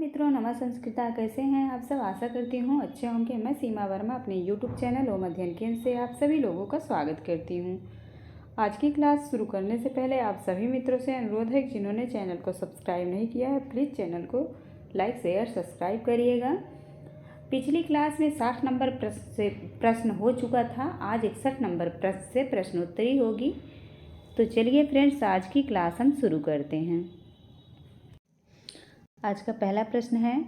मित्रों, नमः संस्कृता। कैसे हैं आप सब? आशा करती हूँ अच्छे होंगे। मैं सीमा वर्मा अपने YouTube चैनल ओम अध्ययन केंद्र से आप सभी लोगों का स्वागत करती हूँ। आज की क्लास शुरू करने से पहले आप सभी मित्रों से अनुरोध है कि जिन्होंने चैनल को सब्सक्राइब नहीं किया है, प्लीज़ चैनल को लाइक शेयर सब्सक्राइब करिएगा। पिछली क्लास में 60 नंबर प्रश्न हो चुका था। आज 61 नंबर प्रश्न से प्रश्नोत्तरी होगी। तो चलिए फ्रेंड्स, आज की क्लास हम शुरू करते हैं। आज का पहला प्रश्न है,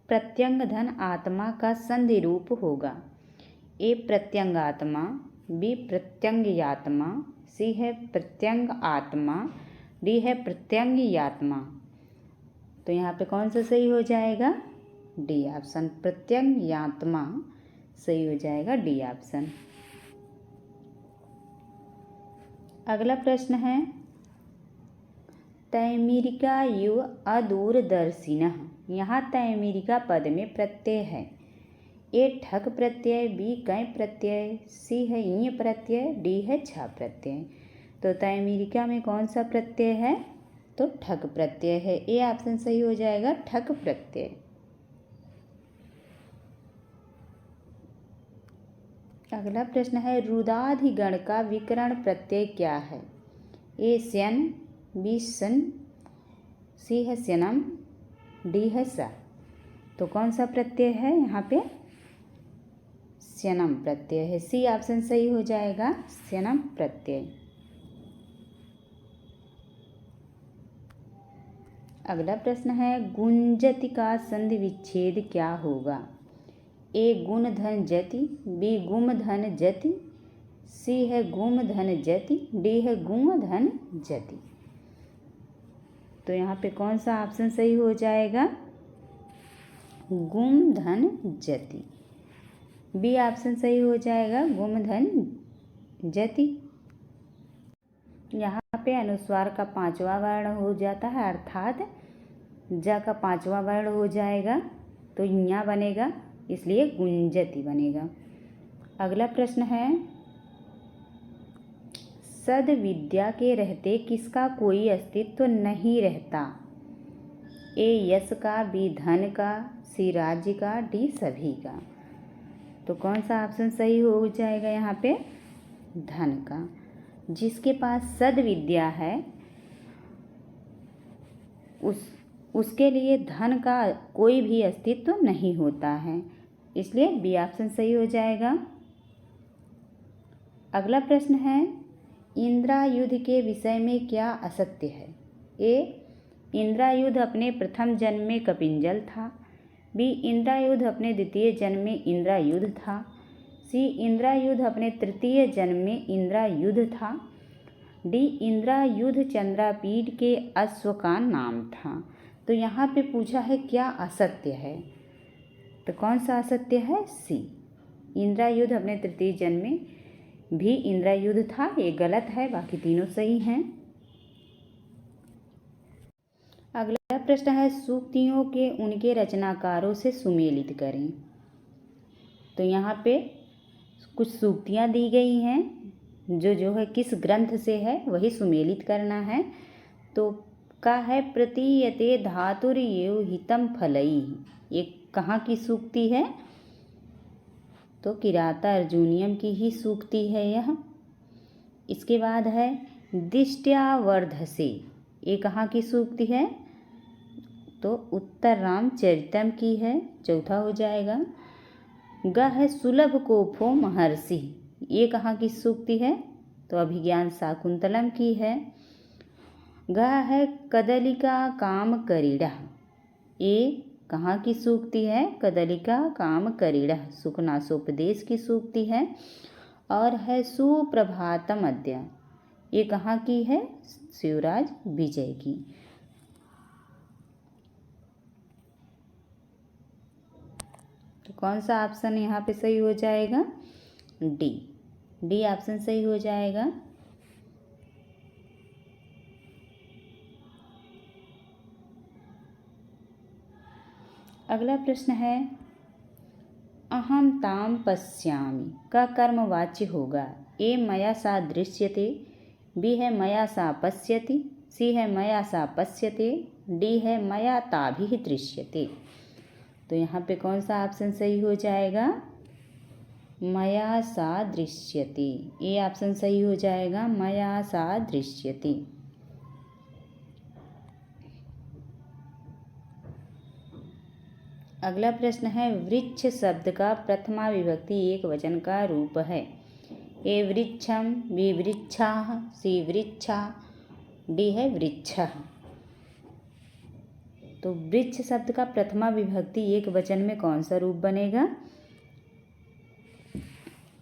प्रत्यंग धन आत्मा का संधि रूप होगा। ए प्रत्यंग आत्मा, बी प्रत्यंग आत्मा, सी है प्रत्यंग आत्मा, डी है प्रत्यंग आत्मा। तो यहाँ पे कौन सा सही हो जाएगा? डी ऑप्शन, प्रत्यंग आत्मा सही हो जाएगा, डी ऑप्शन। अगला प्रश्न है, तैमीरिका यु अदूरदर्शिनः। यहाँ तैमीरिका पद में प्रत्यय है। ए ठक प्रत्यय, बी कै प्रत्यय, सी है ईय प्रत्यय, डी है छ प्रत्यय। तो तैमीरिका में कौन सा प्रत्यय है? तो ठक प्रत्यय है। ए ऑप्शन सही हो जाएगा, ठक प्रत्यय। अगला प्रश्न है, रुदाधिगण का विकरण प्रत्यय क्या है? ए स्यन, बी सन, सी है स्यनम, डी है सा। तो कौन सा प्रत्यय है यहाँ पे? स्यनम प्रत्यय है। सी ऑप्शन सही हो जाएगा, स्यनम प्रत्यय। अगला प्रश्न है, गुंजति का संधि विच्छेद क्या होगा? ए गुण धन जति, बी गुम धन जति, सी है गुम धन जति, डी है गुम धन जति। तो यहाँ पे कौन सा ऑप्शन सही हो जाएगा? गुम धन जति। बी ऑप्शन सही हो जाएगा, गुम धन जति। यहाँ पे अनुस्वार का 5वां वर्ण हो जाता है, अर्थात ज का 5वां वर्ण हो जाएगा तो यहाँ बनेगा, इसलिए गुंजति बनेगा। अगला प्रश्न है, सद विद्या के रहते किसका कोई अस्तित्व नहीं रहता? ए यश का, बी धन का, सी राज्य का, डी सभी का। तो कौन सा ऑप्शन सही हो जाएगा यहाँ पे? धन का। जिसके पास सद विद्या है उसके लिए धन का कोई भी अस्तित्व नहीं होता है, इसलिए बी ऑप्शन सही हो जाएगा। अगला प्रश्न है, इंद्रायुध के विषय में क्या असत्य है? ए इंद्रायुध अपने प्रथम जन्म में कपिंजल था, बी इंद्रायुध अपने द्वितीय जन्म में इंद्रायुध था, सी इंद्रायुध अपने तृतीय जन्म में इंद्रायुध था, डी इंद्रायुध चंद्रापीठ के अश्व का नाम था। तो यहाँ पे पूछा है क्या असत्य है, तो कौन सा असत्य है? सी इंद्रायुध अपने तृतीय जन्म में भी इंद्रायुध था, ये गलत है, बाकी तीनों सही हैं। अगला प्रश्न है, सूक्तियों के उनके रचनाकारों से सुमेलित करें। तो यहाँ पे कुछ सूक्तियाँ दी गई हैं, जो है किस ग्रंथ से है वही सुमेलित करना है। तो का है, प्रतीयते धातुर्यो हितम फलई। ये कहाँ की सूक्ति है? तो किराता अर्जुनियम की ही सूक्ति है यह। इसके बाद है, दिष्ट्या वर्धसे। ये कहाँ की सूक्ति है? तो उत्तर रामचरितम की है, चौथा हो जाएगा। ग है, सुलभ कोफो महर्षि। ये कहाँ की सूक्ति है? तो अभिज्ञान शाकुंतलम की है। ग है, कदलिका काम करीड़ा। ये कहाँ की सूक्ति है? कदलिका काम करीड़ा, सुखनासोपदेश की सूक्ति है। और है, सुप्रभातम अद्य। ये कहाँ की है? शिवराज विजय की। तो कौन सा ऑप्शन यहाँ पे सही हो जाएगा? डी ऑप्शन सही हो जाएगा। अगला प्रश्न है, अहम ताम पश्यामि का कर्मवाच्य होगा। ए मया सा दृश्यते, बी है मया सा पश्यति, सी है मया सा पश्यते, डी है मया ताभिः दृश्यते। तो यहाँ पे कौन सा ऑप्शन सही हो जाएगा? मया सा दृश्यते। ये ऑप्शन सही हो जाएगा, मया सा दृश्यते। अगला प्रश्न है वृक्ष शब्द का प्रथमा विभक्ति एक वचन का रूप है। ए वृक्षम, बी वृक्षाः, सी वृक्षा, डी है वृक्षः। तो वृक्ष शब्द का प्रथमा विभक्ति एक वचन में कौन सा रूप बनेगा?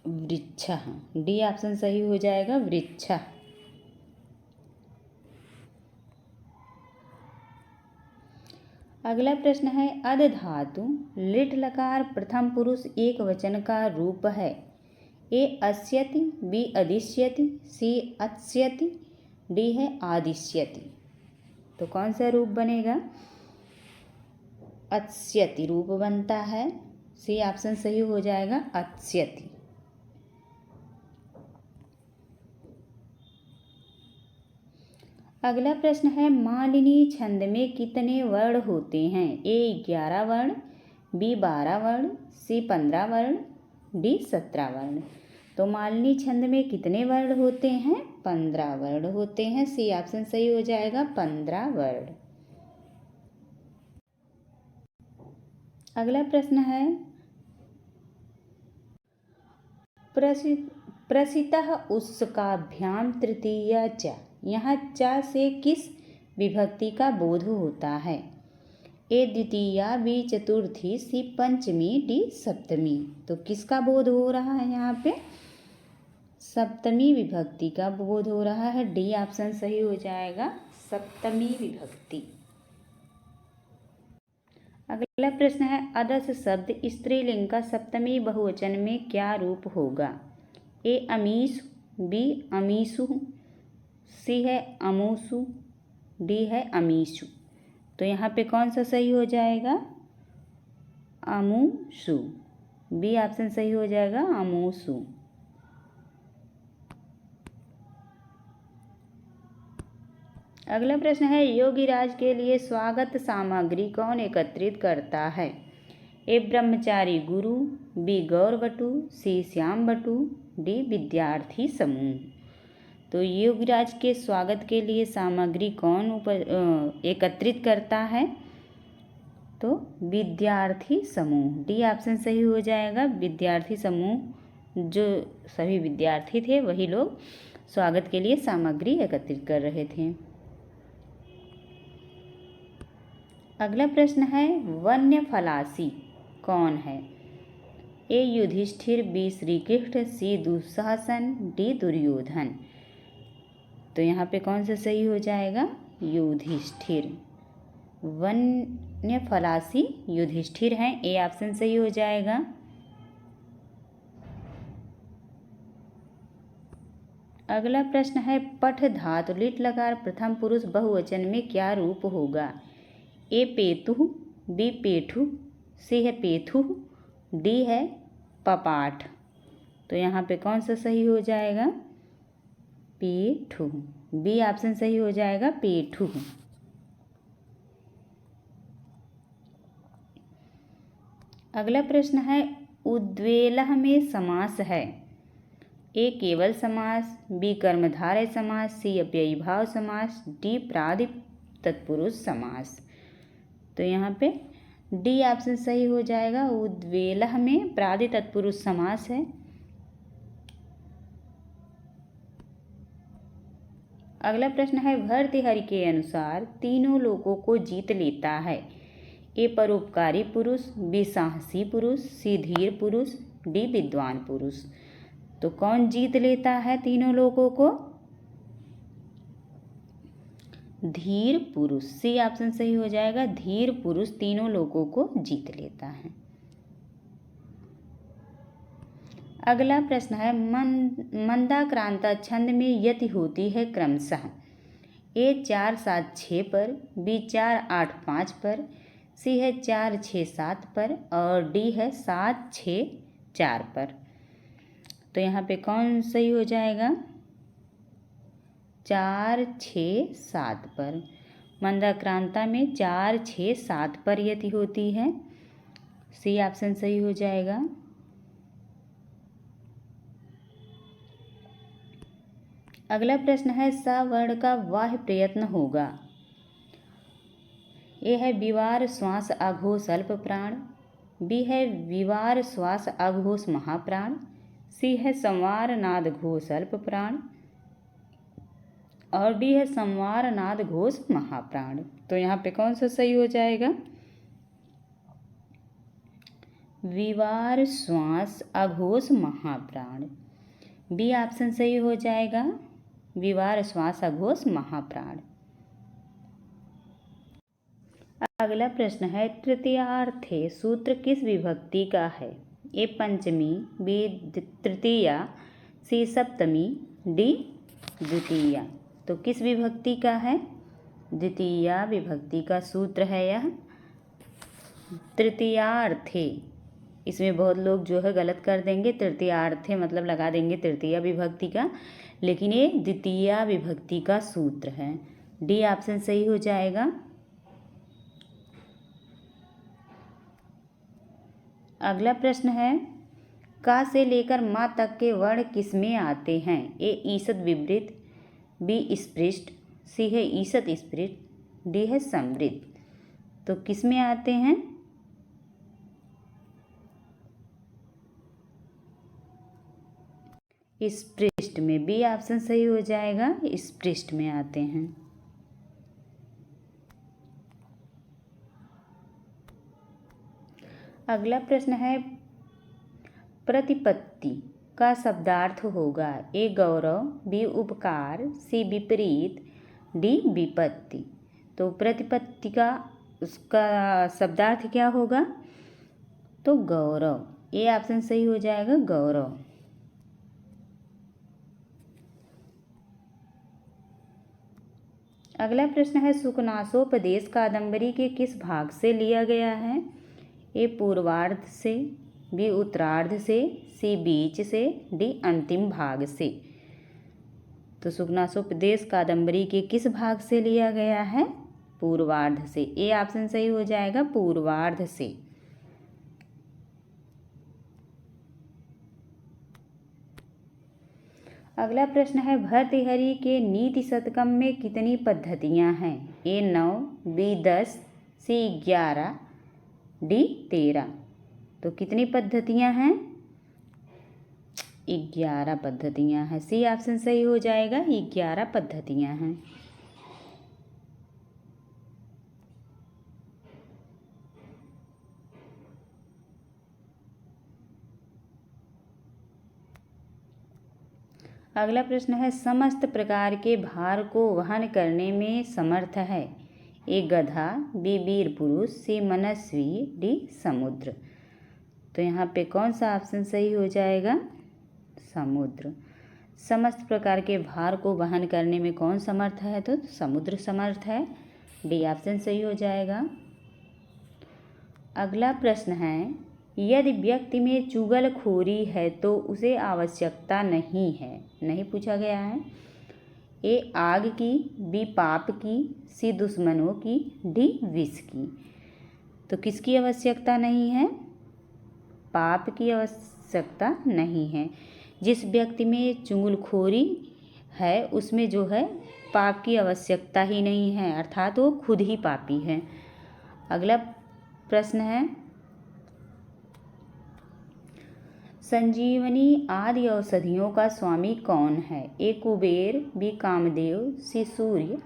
वृक्षः। डी ऑप्शन सही हो जाएगा, वृक्षः। अगला प्रश्न है अद धातु लिट लकार प्रथम पुरुष एक वचन का रूप है। ए अस्यति, बी अदिश्यति, सी अत्स्यति, डी है आदिश्यति। तो कौन सा रूप बनेगा? अत्स्यति रूप बनता है। सी ऑप्शन सही हो जाएगा, अत्स्यति। अगला प्रश्न है मालिनी छंद में कितने वर्ण होते हैं? ए 11 वर्ण, बी 12 वर्ण, सी 15 वर्ण, डी 17 वर्ण। तो मालिनी छंद में कितने वर्ण होते हैं? 15 वर्ण होते हैं। सी ऑप्शन सही हो जाएगा, 15 वर्ण। अगला प्रश्न है प्रसितः उत्सुकाभ्याम तृतीया च। यहाँ च से किस विभक्ति का बोध होता है? ए द्वितीया, बी चतुर्थी, सी पंचमी, डी सप्तमी। तो किसका बोध हो रहा है यहाँ पे? सप्तमी विभक्ति का बोध हो रहा है। डी ऑप्शन सही हो जाएगा, सप्तमी विभक्ति। अगला प्रश्न है अदस शब्द स्त्रीलिंग का सप्तमी बहुवचन में क्या रूप होगा? ए अमीश, बी अमीशु, सी है अमूसु, डी है अमीशु। तो यहाँ पे कौन सा सही हो जाएगा? अमूसु। बी ऑप्शन सही हो जाएगा, अमूसु। अगला प्रश्न है योगीराज के लिए स्वागत सामग्री कौन एकत्रित करता है? ए ब्रह्मचारी गुरु, बी गौर बटु, सी श्याम बटु, डी विद्यार्थी समूह। तो योगीराज के स्वागत के लिए सामग्री कौन एकत्रित करता है? तो विद्यार्थी समूह। डी ऑप्शन सही हो जाएगा, विद्यार्थी समूह। जो सभी विद्यार्थी थे वही लोग स्वागत के लिए सामग्री एकत्रित कर रहे थे। अगला प्रश्न है वन्य फलासी कौन है? ए युधिष्ठिर, बी श्री कृष्ण, सी दुःशासन, डी दुर्योधन। तो यहाँ पे कौन सा सही हो जाएगा? युधिष्ठिर। वन्य फलासी युधिष्ठिर हैं। ए ऑप्शन सही हो जाएगा। अगला प्रश्न है पठ धातु लिट लकार प्रथम पुरुष बहुवचन में क्या रूप होगा? ए पेतु, बी पेठु, सी है पेथु, डी है पपाठ। तो यहाँ पे कौन सा सही हो जाएगा? पेठु। बी ऑप्शन सही हो जाएगा, पेठु। अगला प्रश्न है उद्वेलः में समास है। ए केवल समास, बी कर्मधारय समास, सी अव्ययीभाव समास, डी प्रादिप तत्पुरुष समास। तो यहाँ पे डी ऑप्शन सही हो जाएगा। उद्वेलः में प्रादि तत्पुरुष समास है। अगला प्रश्न है भर्तृहरि के अनुसार तीनों लोगों को जीत लेता है। ए परोपकारी पुरुष, बी साहसी पुरुष, सी धीर पुरुष, डी विद्वान पुरुष। तो कौन जीत लेता है तीनों लोगों को? धीर पुरुष। सी ऑप्शन सही हो जाएगा, धीर पुरुष तीनों लोगों को जीत लेता है। अगला प्रश्न है मंदाक्रांता छंद में यति होती है क्रमशः ए 4 7 6 पर, बी 4 8 5 पर, सी है 4 6 7 पर और डी है 7 6 4 पर। तो यहाँ पे कौन सही हो जाएगा? 4 6 7 पर। मंदाक्रांता में 4, 6, 7 पर यति होती है। सी ऑप्शन सही हो जाएगा। अगला प्रश्न है स वर्ण का वाह्य प्रयत्न होगा। ए है विवार श्वास अघोष अल्प प्राण, बी है विवार श्वास अघोष महाप्राण, सी है संवार नाद घोष अल्प प्राण और डी है संवार नाद घोष महाप्राण। तो यहाँ पे कौन सा सही हो जाएगा? विवार श्वास अघोष महाप्राण, बी ऑप्शन सही हो जाएगा। विवार श्वास अघोष महाप्राण। अगला प्रश्न है तृतीयार्थे सूत्र किस विभक्ति का है? ए पंचमी, बी तृतीया, सी सप्तमी, डी द्वितीया। तो किस विभक्ति का है? द्वितीया विभक्ति का सूत्र है यह। तृतीयार्थे, इसमें बहुत लोग जो है गलत कर देंगे, तृतीयार्थे मतलब लगा देंगे तृतीया विभक्ति का, लेकिन ये द्वितीया विभक्ति का सूत्र है। डी ऑप्शन सही हो जाएगा। अगला प्रश्न है का से लेकर माँ तक के वर्ण किसमें आते हैं? ए ईसद विवृत, बी स्पृष्ट, सी है ईसद स्पृष्ट, डी है समृद्ध। तो किसमें आते हैं? स्पृष्ट में, बी ऑप्शन सही हो जाएगा। स्पृष्ट में आते हैं। अगला प्रश्न है प्रतिपत्ति का शब्दार्थ होगा। ए गौरव, बी उपकार, सी विपरीत, डी विपत्ति। तो प्रतिपत्ति का उसका शब्दार्थ क्या होगा? तो गौरव। ए ऑप्शन सही हो जाएगा, गौरव। अगला प्रश्न है सुकनासोपदेश कादंबरी के किस भाग से लिया गया है? ए पूर्वार्ध से, बी उत्तरार्ध से, सी बीच से, डी अंतिम भाग से। तो सुकनासोपदेश कादंबरी के किस भाग से लिया गया है? पूर्वार्ध से। ए ऑप्शन सही हो जाएगा, पूर्वार्ध से। अगला प्रश्न है भर्तृहरि के नीति शतकम में कितनी पद्धतियाँ हैं? ए 9, बी 10, सी 11, डी 13। तो कितनी पद्धतियाँ हैं? 11 पद्धतियाँ हैं। सी ऑप्शन सही हो जाएगा, 11 पद्धतियाँ हैं। अगला प्रश्न है समस्त प्रकार के भार को वहन करने में समर्थ है। ए गधा, बी वीर पुरुष, सी मनस्वी, डी समुद्र। तो यहाँ पे कौन सा ऑप्शन सही हो जाएगा? समुद्र। समस्त प्रकार के भार को वहन करने में कौन समर्थ है? तो समुद्र समर्थ है। डी ऑप्शन सही हो जाएगा। अगला प्रश्न है यदि व्यक्ति में चुगलखोरी है तो उसे आवश्यकता नहीं है। नहीं पूछा गया है। ए आग की, बी पाप की, सी दुश्मनों की, डी विष की। तो किसकी आवश्यकता नहीं है? पाप की आवश्यकता नहीं है। जिस व्यक्ति में चुगलखोरी है उसमें जो है पाप की आवश्यकता ही नहीं है, अर्थात वो खुद ही पापी है। अगला प्रश्न है संजीवनी आदि औषधियों का स्वामी कौन है? ए कुबेर, बी कामदेव, सी सूर्य,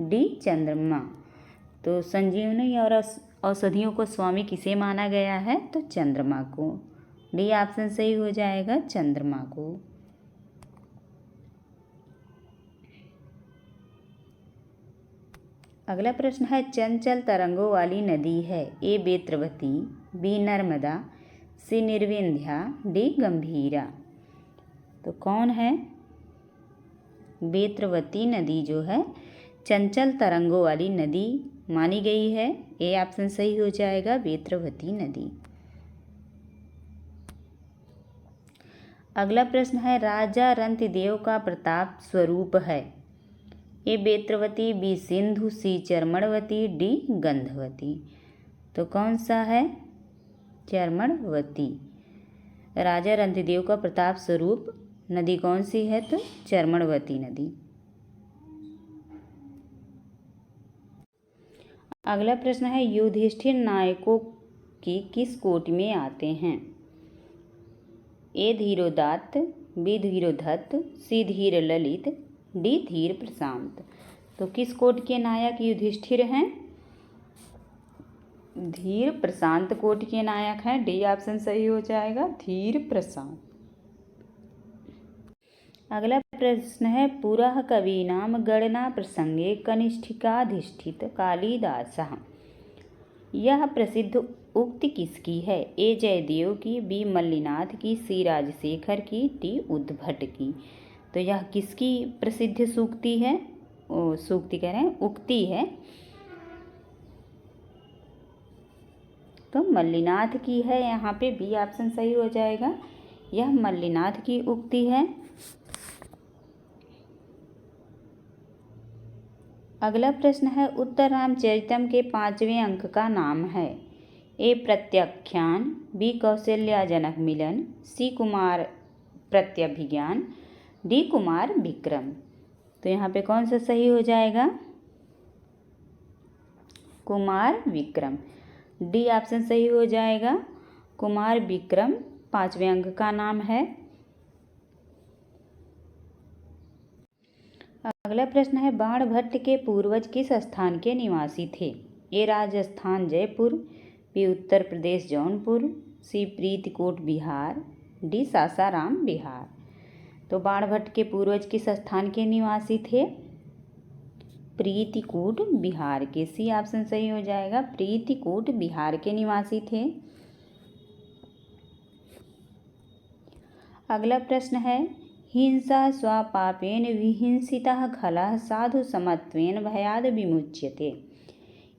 डी चंद्रमा। तो संजीवनी और औषधियों को स्वामी किसे माना गया है? तो चंद्रमा को। डी ऑप्शन सही हो जाएगा, चंद्रमा को। अगला प्रश्न है चंचल तरंगों वाली नदी है। ए बेत्रवती, बी नर्मदा, सी निर्विंध्या, डी गंभीरा। तो कौन है? बेत्रवती नदी जो है चंचल तरंगों वाली नदी मानी गई है। ए ऑप्शन सही हो जाएगा, बेत्रवती नदी। अगला प्रश्न है राजा रंतिदेव का प्रताप स्वरूप है। ए बेत्रवती, बी सिंधु, सी चर्मणवती, डी गंधवती। तो कौन सा है? चर्मणवती। राजा रणधीरदेव का प्रताप स्वरूप नदी कौन सी है? तो चर्मणवती नदी। अगला प्रश्न है युधिष्ठिर नायकों की किस कोटि में आते हैं? ए धीरोदात्त, बी धीरोधत्त, सी धीर ललित, डी धीर प्रशांत। तो किस कोटि के नायक युधिष्ठिर हैं? धीर प्रशांत कोटि के नायक हैं। डी ऑप्शन सही हो जाएगा, धीर प्रशांत। अगला प्रश्न है पुरः कवीनाम गणना प्रसंगे कनिष्ठिकाधिष्ठित कालिदासः। यह प्रसिद्ध उक्ति किसकी है? ए जयदेव की, बी मल्लिनाथ की, सी राजशेखर की, डी उद्भट की। तो यह किसकी प्रसिद्ध सूक्ति है? सूक्ति कह रहे हैं, उक्ति है। तो मल्लिनाथ की है यहाँ पे, बी ऑप्शन सही हो जाएगा। यह मल्लिनाथ की उक्ति है। अगला प्रश्न है उत्तर रामचरितम के 5वें अंक का नाम है। ए प्रत्याख्यान, बी कौशल्या जनक मिलन, सी कुमार प्रत्यभिज्ञान, डी कुमार विक्रम। तो यहाँ पे कौन सा सही हो जाएगा? कुमार विक्रम। डी ऑप्शन सही हो जाएगा। कुमार विक्रम 5वें अंक का नाम है। अगला प्रश्न है बाणभट्ट के पूर्वज किस स्थान के निवासी थे? ए राजस्थान जयपुर, बी उत्तर प्रदेश जौनपुर, सी प्रीतिकोट बिहार, डी सासाराम बिहार। तो बाणभट्ट के पूर्वज किस स्थान के निवासी थे? प्रीतिकूट बिहार के। सी ऑप्शन सही हो जाएगा, प्रीतिकूट बिहार के निवासी थे। अगला प्रश्न है हिंसा स्वापापेन विहिंसितः खलः साधु समत्वेन भयाद विमुच्यते।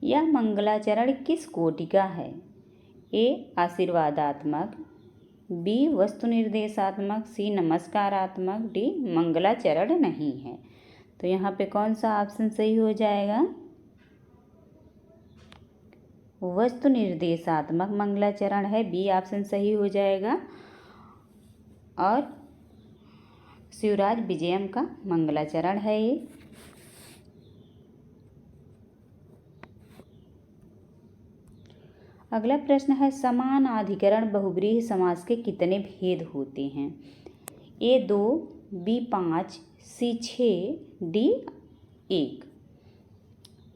यह मंगलाचरण किस कोटि का है? ए आशीर्वादात्मक, बी वस्तु निर्देशात्मक, सी नमस्कारात्मक, डी मंगलाचरण नहीं है। तो यहाँ पे कौन सा ऑप्शन सही हो जाएगा? वस्तु निर्देशात्मक मंगलाचरण है, बी ऑप्शन सही हो जाएगा। और शिवराज विजयम का मंगलाचरण है ये। अगला प्रश्न है समानाधिकरण बहुव्रीहि समास के कितने भेद होते हैं? ए 2, बी 5, सी 6, डी 1।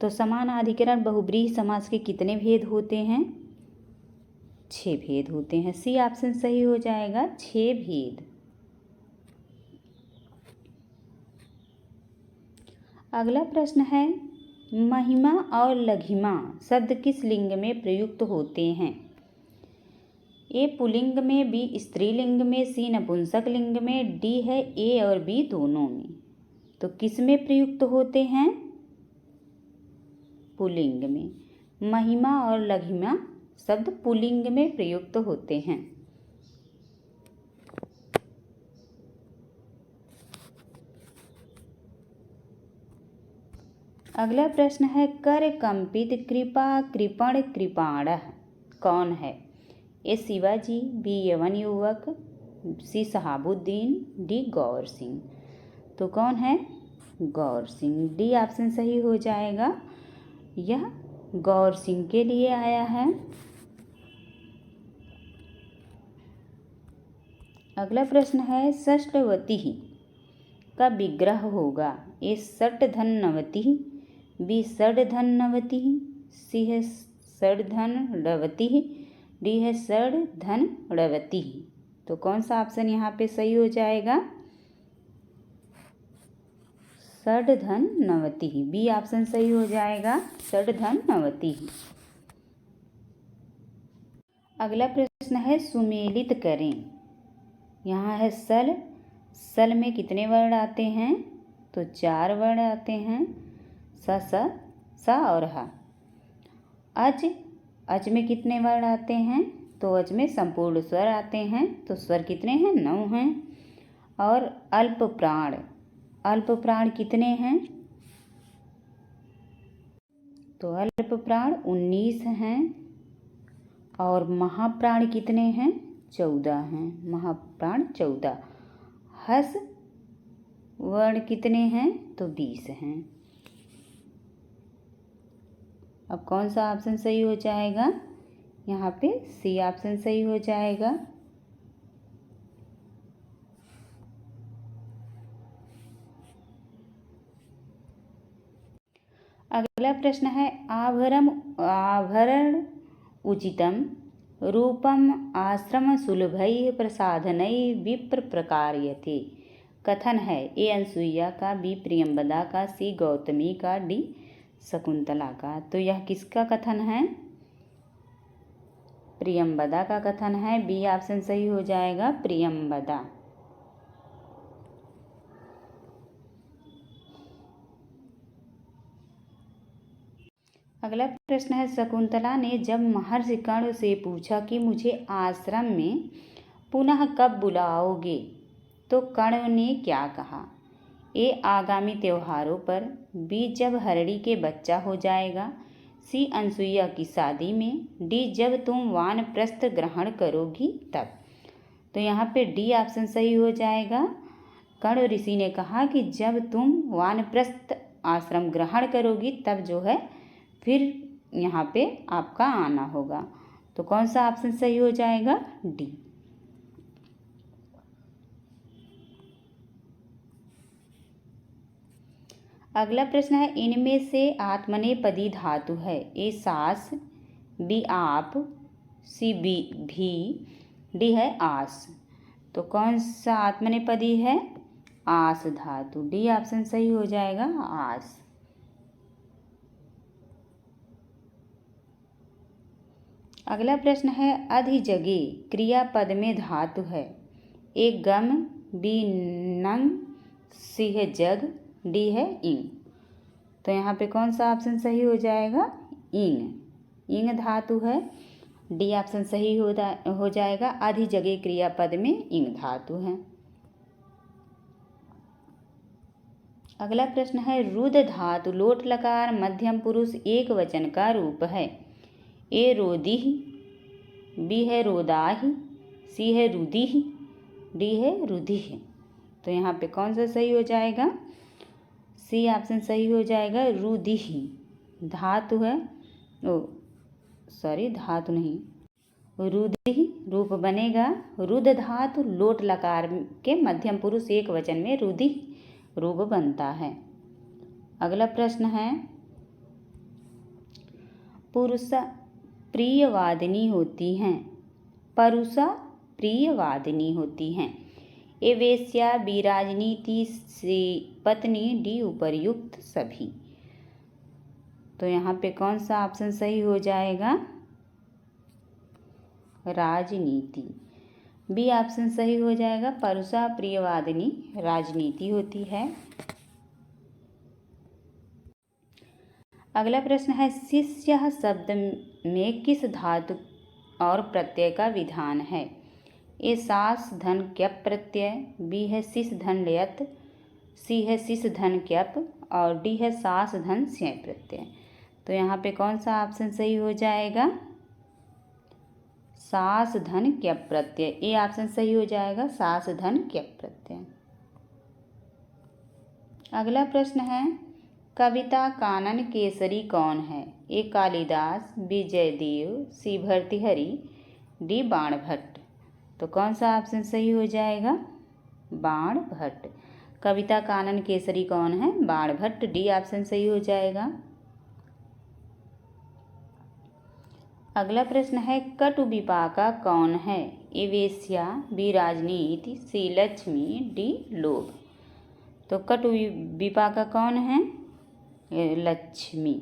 तो समानाधिकरण बहुव्रीहि समास के कितने भेद होते हैं? 6 भेद होते हैं। सी ऑप्शन सही हो जाएगा, 6 भेद। अगला प्रश्न है महिमा और लघिमा शब्द किस लिंग में प्रयुक्त होते हैं? ए पुल्लिंग में, बी स्त्रीलिंग में, सी नपुंसक लिंग में, डी है ए और बी दोनों में। तो किस में प्रयुक्त होते हैं? पुल्लिंग में। महिमा और लघिमा शब्द पुल्लिंग में प्रयुक्त होते हैं। अगला प्रश्न है कर कंपित कृपा कृपण कृपाणः कौन है? ए शिवाजी, बी यवन युवक, सी शहाबुद्दीन, डी गौर सिंह। तो कौन है? गौर सिंह। डी ऑप्शन सही हो जाएगा। यह गौर सिंह के लिए आया है। अगला प्रश्न है षष्ठवती का विग्रह होगा। ए षट्धनवती, बी षड्धनवती, सी है षड्धनवती, डी है षड्धनवती। तो कौन सा ऑप्शन यहाँ पे सही हो जाएगा? षड्धनवती। बी ऑप्शन सही हो जाएगा, षड्धनवती। अगला प्रश्न है सुमेलित करें। यहाँ है सल। सल में कितने वर्ण आते हैं? तो 4 वर्ण आते हैं, स, स और ह। अज, अज में कितने वर्ण आते हैं? तो अज में संपूर्ण स्वर आते हैं। तो स्वर कितने हैं? 9 हैं। और अल्प प्राण, अल्प प्राण कितने हैं? तो अल्प प्राण 19 हैं और महाप्राण कितने हैं? 14 हैं। महाप्राण 14। हस वर्ण कितने हैं? तो 20 हैं। अब कौन सा ऑप्शन सही हो जाएगा? यहाँ पे सी ऑप्शन सही हो जाएगा। अगला प्रश्न है आभरण उचितम रूपम आश्रम सुलभैः प्रसाधनैः विप्र प्रकार्यते। कथन है ए अनसुईया का, बी प्रियंवदा का, सी गौतमी का, डी शकुंतला का। तो यह किसका कथन है? प्रियंवदा का कथन है। बी ऑप्शन सही हो जाएगा, प्रियंवदा। अगला प्रश्न है शकुंतला ने जब महर्षि कर्ण से पूछा कि मुझे आश्रम में पुनः कब बुलाओगे, तो कर्ण ने क्या कहा? ए आगामी त्योहारों पर, बी जब हरड़ी के बच्चा हो जाएगा, सी अनसुईया की शादी में, डी जब तुम वानप्रस्थ ग्रहण करोगी तब। तो यहाँ पे डी ऑप्शन सही हो जाएगा। कर्ण ऋषि ने कहा कि जब तुम वानप्रस्थ आश्रम ग्रहण करोगी तब जो है फिर यहाँ पे आपका आना होगा। तो कौन सा ऑप्शन सही हो जाएगा? डी। अगला प्रश्न है इनमें से आत्मनेपदी धातु है। ए सास, बी आप, सी बी भी, डी है आस। तो कौन सा आत्मनेपदी है? आस धातु। डी ऑप्शन सही हो जाएगा, आस। अगला प्रश्न है अधिजगे क्रियापद में धातु है। ए गम, बी नंग, सी है जग, डी है इंग। तो यहाँ पे कौन सा ऑप्शन सही हो जाएगा? इंग। इंग धातु है। डी ऑप्शन सही हो जाएगा। अधिजगे क्रियापद में इंग धातु है। अगला प्रश्न है रुद्र धातु लोट लकार मध्यम पुरुष एक वचन का रूप है। ए रोदिह, बी है रोदाहि, सी है रुदिह, डी है रुदिह। तो यहाँ पे कौन सा सही हो जाएगा? सी ऑप्शन सही हो जाएगा, रुदिह। धातु है, धातु नहीं, रुदिह रूप बनेगा। रुद्र धातु लोट लकार के मध्यम पुरुष एक वचन में रुदिह रूप बनता है। अगला प्रश्न है पुरुषा प्रियवादिनी होती हैं, परुषा प्रियवादिनी होती हैं। ए वेश्या, बी राजनीति, सी पत्नी, डी उपर्युक्त सभी। तो यहाँ पे कौन सा ऑप्शन सही हो जाएगा? राजनीति। बी ऑप्शन सही हो जाएगा। परुषा प्रियवादिनी राजनीति होती है। अगला प्रश्न है शिष्य शब्द में किस धातु और प्रत्यय का विधान है? ए सास धन क्यप प्रत्यय, बी है शिष धन लयत, सी है शिष धन क्यप और डी है सास धन स्यय प्रत्यय। तो यहाँ पे कौन सा ऑप्शन सही हो जाएगा? सास धन क्यप प्रत्यय। ए ऑप्शन सही हो जाएगा, सास धन क्यप प्रत्यय। अगला प्रश्न है कविता कानन केसरी कौन है? ए कालिदास, बी जयदेव, सी भर्तृहरि, डी बाणभट्ट। तो कौन सा ऑप्शन सही हो जाएगा? बाणभट्ट। कविता कानन केसरी कौन है? बाणभट्ट। डी ऑप्शन सही हो जाएगा। अगला प्रश्न है कटु विपाका कौन है? ए वेश्या, बी राजनीति, सी लक्ष्मी, डी लोभ। तो कटु विपाका कौन है? लक्ष्मी।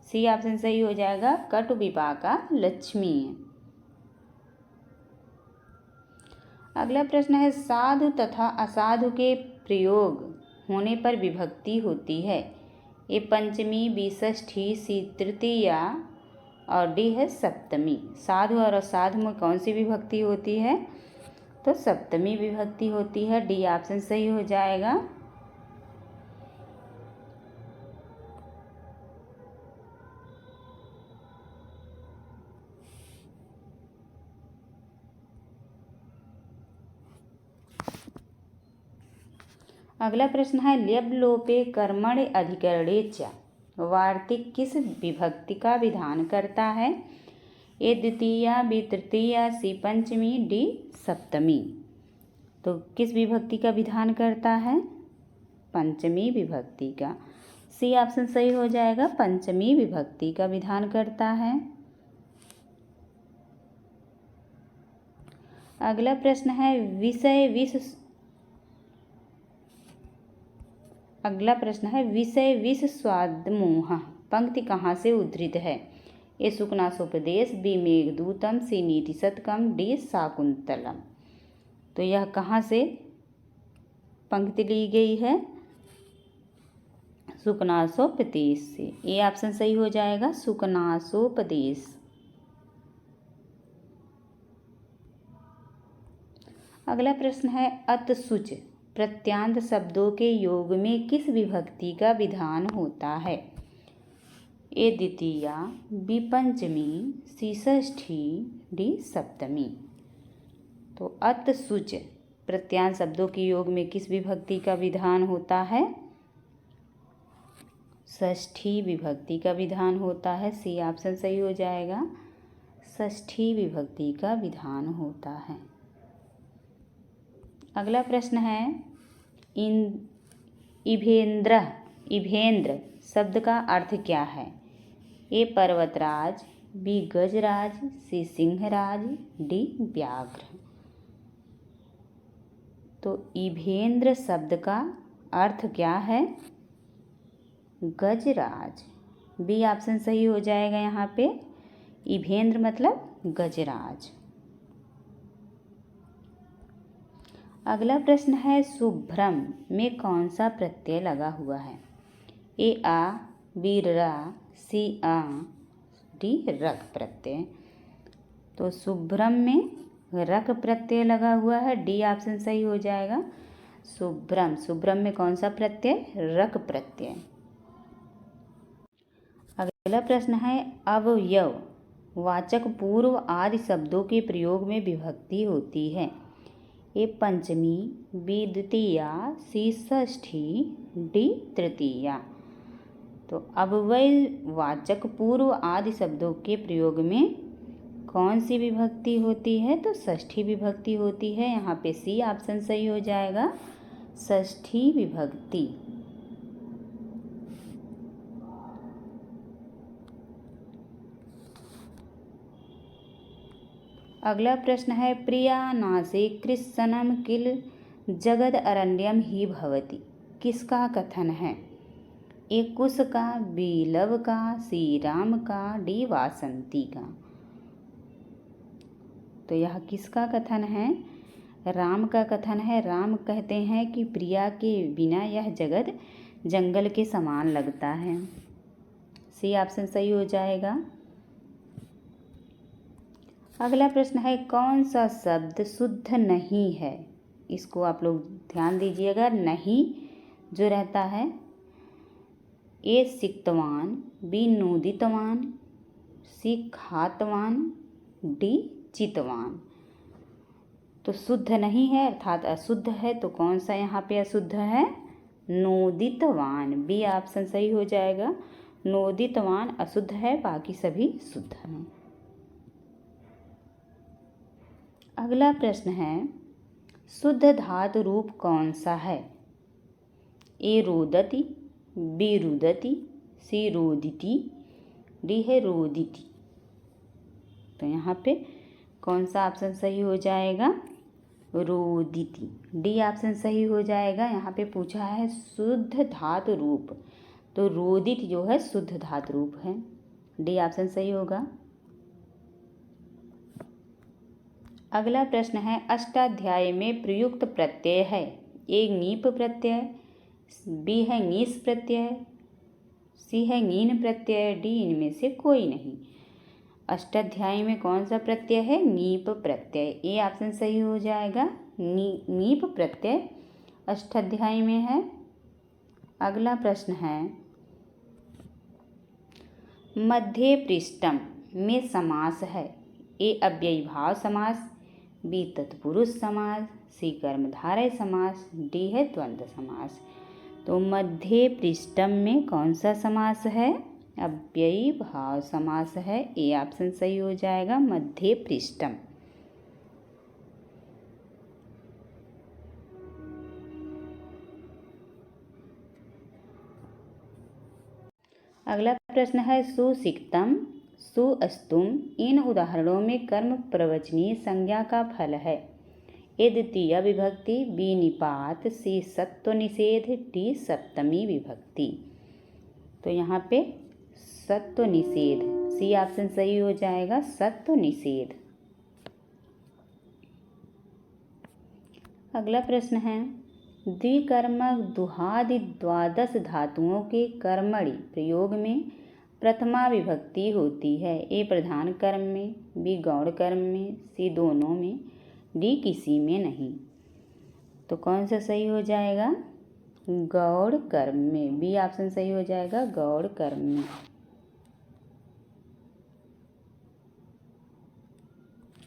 सी ऑप्शन सही हो जाएगा, कटु विपाका लक्ष्मी है। अगला प्रश्न है साधु तथा असाधु के प्रयोग होने पर विभक्ति होती है। ए पंचमी, बी षष्ठी, सी तृतीया और डी है सप्तमी। साधु और असाधु में कौन सी विभक्ति होती है? तो सप्तमी विभक्ति होती है। डी ऑप्शन सही हो जाएगा। अगला प्रश्न है ल्यब लोपे कर्मणि अधिकरणे च वार्तिक किस विभक्ति का विधान करता है? ए द्वितीया, बी तृतीया, सी पंचमी, डी सप्तमी। तो किस विभक्ति का विधान करता है? पंचमी विभक्ति का। सी ऑप्शन सही हो जाएगा, पंचमी विभक्ति का विधान करता है। अगला प्रश्न है विषय विष स्वाद मोह पंक्ति कहाँ से उद्धृत है? ए सुकनासोपदेश, बी मेघदूतम, सी नीति शतकम, डी शाकुंतलम। तो यह कहाँ से पंक्ति ली गई है? सुकनासोपदेश से। ए ऑप्शन सही हो जाएगा, सुकनासोपदेश। अगला प्रश्न है अतसुच प्रत्यांत शब्दों के योग में किस विभक्ति का विधान होता है? ए द्वितीया, बी पंचमी, सी षष्ठी, डी सप्तमी। तो अतसुच प्रत्यांत शब्दों के योग में किस विभक्ति का विधान होता है? षष्ठी विभक्ति का विधान होता है। सी ऑप्शन सही हो जाएगा, षष्ठी विभक्ति का विधान होता है। अगला प्रश्न है इभेंद्र शब्द का अर्थ क्या है? ए पर्वतराज, बी गजराज, सी सिंहराज, डी व्याघ्र। तो इभेंद्र शब्द का अर्थ क्या है? गजराज। बी ऑप्शन सही हो जाएगा यहाँ पे, इभेंद्र मतलब गजराज। अगला प्रश्न है शुभ्रम में कौन सा प्रत्यय लगा हुआ है? ए आ, बी रा, सी आ, डी रक प्रत्यय। तो शुभ्रम में रक प्रत्यय लगा हुआ है, डी ऑप्शन सही हो जाएगा। शुभ्रम में कौन सा प्रत्यय? रक प्रत्यय। अगला प्रश्न है अवयव वाचक पूर्व आदि शब्दों के प्रयोग में विभक्ति होती है। ए पंचमी, बी द्वितीया, सी षष्ठी, डी तृतीया। तो अव्यय वाचक पूर्व आदि शब्दों के प्रयोग में कौन सी विभक्ति होती है? तो षष्ठी विभक्ति होती है। यहाँ पे सी ऑप्शन सही हो जाएगा, षष्ठी विभक्ति। अगला प्रश्न है प्रिया नासे कृत्सनम किल जगद अरण्यम ही भवति किसका कथन है? ए कुश का, बी लव का, सी राम का, डी वासंती का। तो यह किसका कथन है? राम का कथन है। राम कहते हैं कि प्रिया के बिना यह जगत जंगल के समान लगता है। सी ऑप्शन सही हो जाएगा। अगला प्रश्न है कौन सा शब्द शुद्ध नहीं है? इसको आप लोग ध्यान दीजिएगा। नहीं जो रहता है, ए सिक्तवान, बी नोदितवान, सी खातवान, डी चितवान। तो शुद्ध नहीं है अर्थात अशुद्ध है। तो कौन सा यहाँ पे अशुद्ध है? नोदितवान। बी ऑप्शन सही हो जाएगा। नोदितवान अशुद्ध है, बाकी सभी शुद्ध हैं। अगला प्रश्न है शुद्ध धातु रूप कौन सा है? ए रोदति, बी रुदति, सी रोदिति, डी है रोदिति। तो यहाँ पे कौन सा ऑप्शन सही हो जाएगा? रोदिति। डी ऑप्शन सही हो जाएगा। यहाँ पे पूछा है शुद्ध धातु रूप, तो रोदित जो है शुद्ध धातु रूप है। डी ऑप्शन सही होगा। अगला प्रश्न है अष्टाध्यायी में प्रयुक्त प्रत्यय है। ए ङीप प्रत्यय, बी है ङीस प्रत्यय, सी है ङीन प्रत्यय, डी इनमें से कोई नहीं। अष्टाध्यायी में कौन सा प्रत्यय है? ङीप प्रत्यय। ए ऑप्शन सही हो जाएगा। ङीप प्रत्यय अष्टाध्यायी में है। अगला प्रश्न है मध्य पृष्ठम में समास है। ए अव्ययीभाव समास, बी तत्पुरुष समास, सी कर्मधारय समास, डी है द्वंद्व समास। तो मध्य पृष्ठम में कौन सा समास है? अव्ययी भाव समास है। ए ऑप्शन सही हो जाएगा, मध्य पृष्ठम। अगला प्रश्न है सुसिक्तम, सुअस्तुम इन उदाहरणों में कर्म प्रवचनीय संज्ञा का फल है। ए द्वितीय विभक्ति, बी निपात, सी सत्व निषेध, डी सप्तमी विभक्ति। तो यहाँ पे सत्व निषेध, सी ऑप्शन सही हो जाएगा, सत्व निषेध। अगला प्रश्न है द्विकर्मक दुहादि द्वादश धातुओं के कर्मणि प्रयोग में प्रथमा विभक्ति होती है। ए प्रधान कर्म में, बी गौण कर्म में, सी दोनों में, डी किसी में नहीं। तो कौन सा सही हो जाएगा? गौण कर्म में, बी ऑप्शन सही हो जाएगा, गौण कर्म में।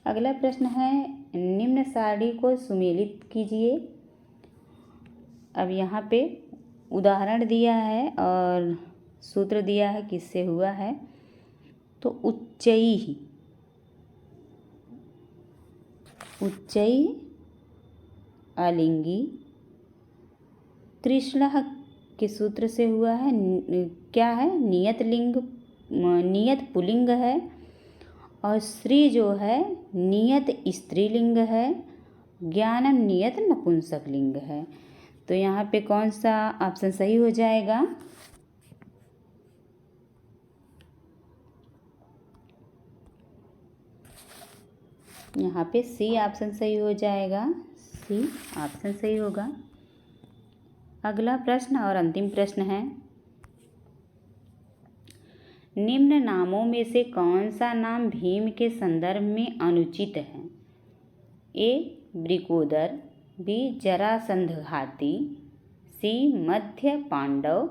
अगला प्रश्न है निम्न सारणी को सुमेलित कीजिए। अब यहाँ पे उदाहरण दिया है और सूत्र दिया है किससे हुआ है। तो उच्चैः, उच्चैः अलिंगी तृष्णः के सूत्र से हुआ है। क्या है? नियत लिंग, नियत पुल्लिंग है और श्री जो है नियत स्त्रीलिंग है, ज्ञानम नियत नपुंसक लिंग है। तो यहाँ पे कौन सा ऑप्शन सही हो जाएगा? यहाँ पे सी ऑप्शन सही हो जाएगा, सी ऑप्शन सही होगा। अगला प्रश्न और अंतिम प्रश्न है निम्न नामों में से कौन सा नाम भीम के संदर्भ में अनुचित है? ए वृकोदर, बी जरासंधघाती, सी मध्य पांडव,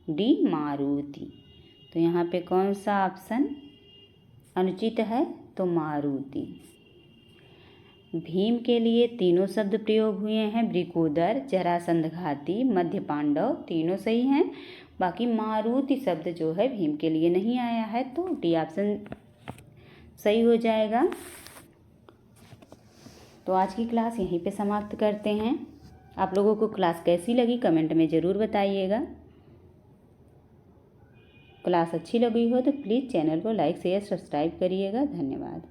डी मारुति। तो यहाँ पे कौन सा ऑप्शन अनुचित है? तो मारुति। भीम के लिए तीनों शब्द प्रयोग हुए हैं, वृकोदर, जरासंधघाती, मध्य पांडव, तीनों सही हैं। बाकी मारुति शब्द जो है भीम के लिए नहीं आया है, तो डी ऑप्शन सही हो जाएगा। तो आज की क्लास यहीं पे समाप्त करते हैं। आप लोगों को क्लास कैसी लगी कमेंट में ज़रूर बताइएगा। क्लास अच्छी लगी हो तो प्लीज़ चैनल को लाइक शेयर सब्सक्राइब करिएगा। धन्यवाद।